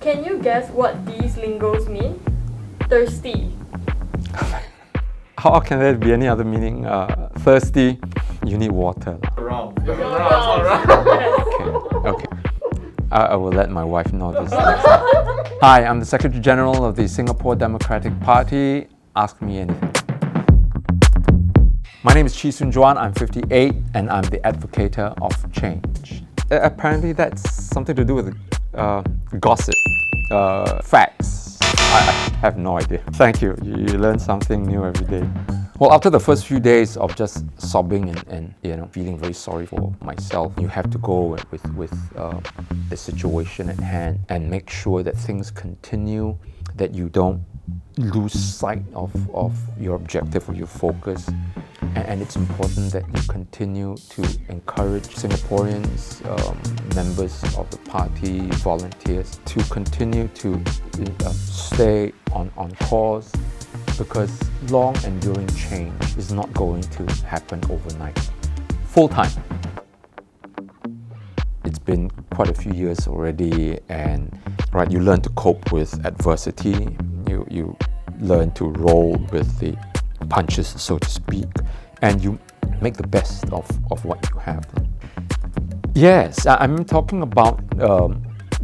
Can you guess what these lingos mean? Thirsty. How can there be any other meaning? Thirsty, you need water. Wrong. Okay. I will let my wife know this. Hi, I'm the Secretary General of the Singapore Democratic Party. Ask me anything. My name is Chee Soon Juan, I'm 58 and I'm the advocator of change. Apparently that's something to do with gossip, facts. I have no idea. Thank you, you learn something new every day. Well, after the first few days of just sobbing and feeling very sorry for myself, you have to go with the situation at hand and make sure that things continue, that you don't lose sight of your objective or your focus. And it's important that you continue to encourage Singaporeans, members of the party, volunteers, to continue to stay on course, because long enduring change is not going to happen overnight. Full time. It's been quite a few years already, and you learn to cope with adversity. You learn to roll with the punches, so to speak, and you make the best of what you have. Yes, I'm talking about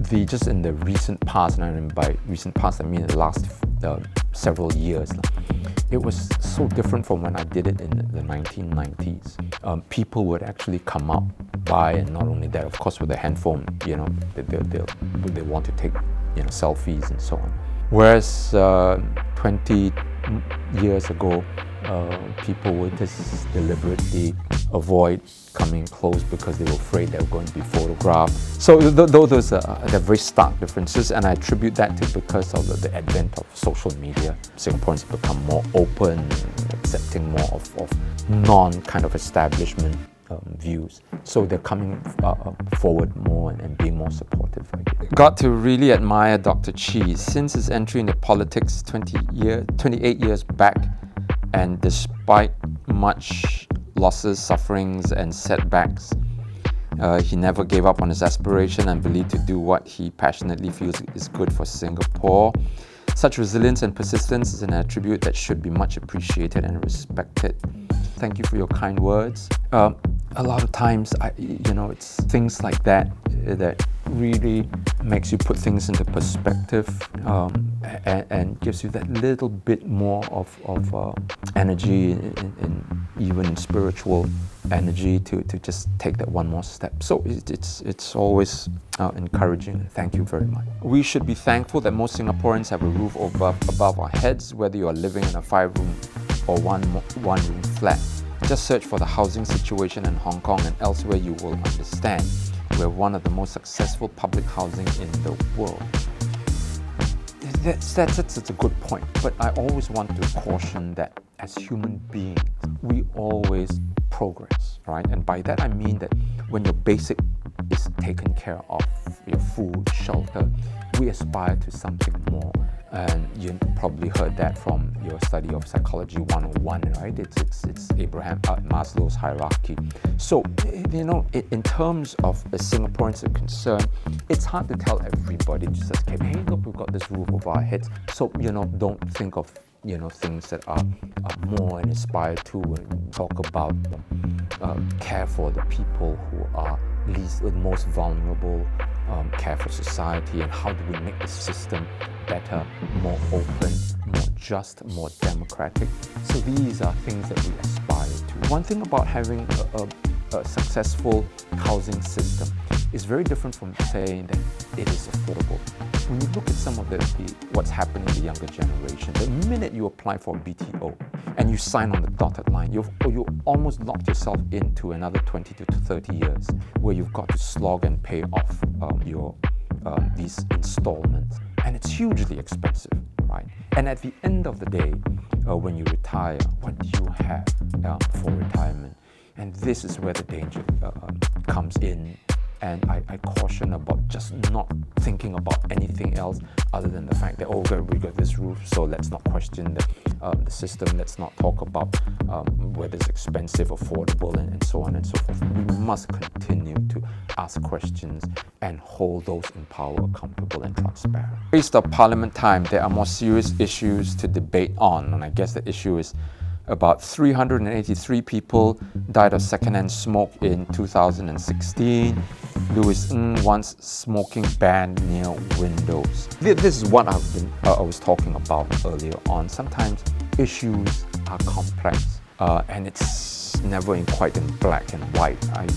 just in the recent past, and by recent past I mean the last several years. It was so different from when I did it in the 1990s. People would actually come up by, and not only that, of course, with a handphone, they want to take selfies and so on. Whereas 20 years ago, people would just deliberately avoid coming close because they were afraid they were going to be photographed. So those are very stark differences, and I attribute that to because of the advent of social media. Singaporeans have become more open, accepting more of non-kind of establishment views. So they're coming forward more and being more supportive. Got to really admire Dr. Chee. Since his entry into politics 28 years back, and despite much losses, sufferings and setbacks, he never gave up on his aspiration and believed to do what he passionately feels is good for Singapore. Such resilience and persistence is an attribute that should be much appreciated and respected. Thank you for your kind words. A lot of times, it's things like that that really makes you put things into perspective, and gives you that little bit more of energy, even in spiritual energy, to just take that one more step. So it's always encouraging. Thank you very much. We should be thankful that most Singaporeans have a roof above our heads, whether you are living in a 5-room or one-room flat. Just search for the housing situation in Hong Kong and elsewhere, you will understand. We're one of the most successful public housing in the world. That's a good point, but I always want to caution that as human beings, we always progress, right? And by that I mean that when your basic is taken care of, your food, shelter, we aspire to something more. And you probably heard that from your study of Psychology 101, right? It's Abraham Maslow's hierarchy. So, in terms of the Singaporeans are concerned, it's hard to tell everybody just as, hey, look, we've got this roof over our heads. So, don't think of, things that are more and aspire to, and talk about care for the people who are most vulnerable, care for society, and how do we make the system better, more open, more just, more democratic. So these are things that we aspire to. One thing about having a successful housing system is very different from saying that it is affordable. When you look at some of what's happening in the younger generation, the minute you apply for a BTO and you sign on the dotted line, you almost locked yourself into another 20 to 30 years where you've got to slog and pay off these installments. And it's hugely expensive, right? And at the end of the day, when you retire, what do you have for retirement? And this is where the danger comes in. And I caution about just not thinking about anything else other than the fact that, oh, we got this roof, so let's not question the system, let's not talk about whether it's expensive, affordable, and so on and so forth. We must continue to ask questions and hold those in power accountable and transparent. Waste of Parliament time, there are more serious issues to debate on, and I guess the issue is about 383 people died of secondhand smoke in 2016. Louis Ng wants smoking banned near windows. This is what I was talking about earlier on. Sometimes issues are complex and it's never quite in black and white. I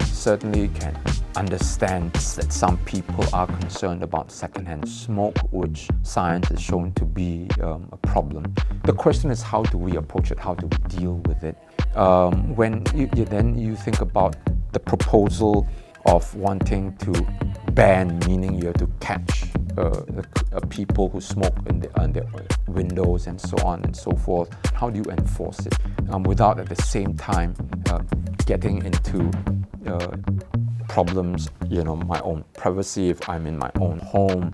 certainly can understand that some people are concerned about secondhand smoke, which science has shown to be a problem. The question is, how do we approach it? How do we deal with it? When you think about the proposal of wanting to ban, meaning you have to catch people who smoke on their windows and so on and so forth. How do you enforce it without at the same time getting into problems, my own privacy? If I'm in my own home,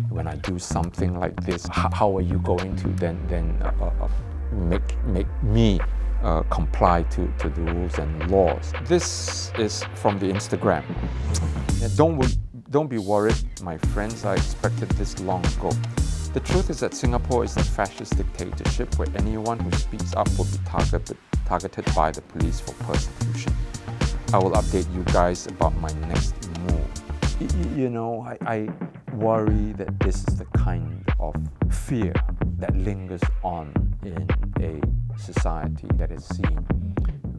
when I do something like this, how are you going to then make me comply to the rules and laws? This is from the Instagram. Don't be worried, my friends. I expected this long ago. The truth is that Singapore is a fascist dictatorship where anyone who speaks up will be targeted by the police for persecution. I will update you guys about my next move. I worry that this is the kind of fear that lingers on in a society that has seen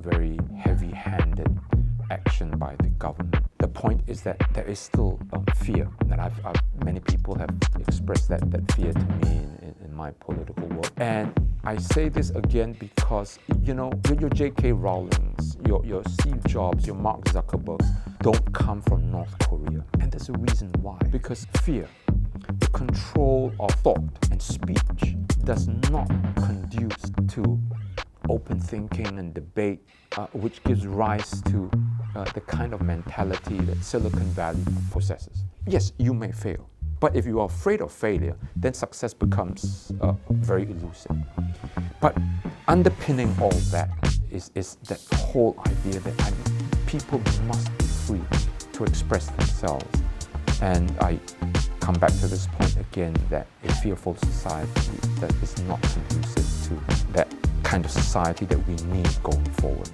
very heavy-handed action by the government. The point is that there is still fear, and many people have expressed that fear to me in my political work. And I say this again because, your J.K. Rowlings, your Steve Jobs, your Mark Zuckerbergs don't come from North Korea. And there's a reason why. Because fear, the control of thought and speech, does not conduce to open thinking and debate, which gives rise to the kind of mentality that Silicon Valley possesses. Yes, you may fail, but if you are afraid of failure, then success becomes very elusive. But underpinning all that is that whole idea that people must be free to express themselves. And I come back to this point again, that a fearful society that is not conducive to that kind of society that we need going forward.